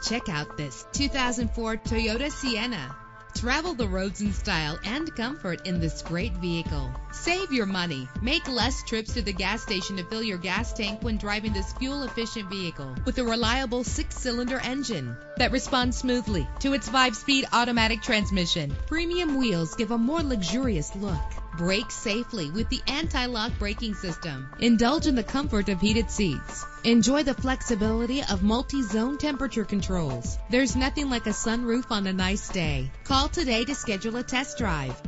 Check out this 2004 Toyota Sienna. Travel the roads in style and comfort in this great vehicle. Save your money. Make less trips to the gas station to fill your gas tank when driving this fuel-efficient vehicle with a reliable 6-cylinder engine that responds smoothly to its 5-speed automatic transmission. Premium wheels give a more luxurious look. Brake safely with the anti-lock braking system. Indulge in the comfort of heated seats. Enjoy the flexibility of multi-zone temperature controls. There's nothing like a sunroof on a nice day. Call today to schedule a test drive.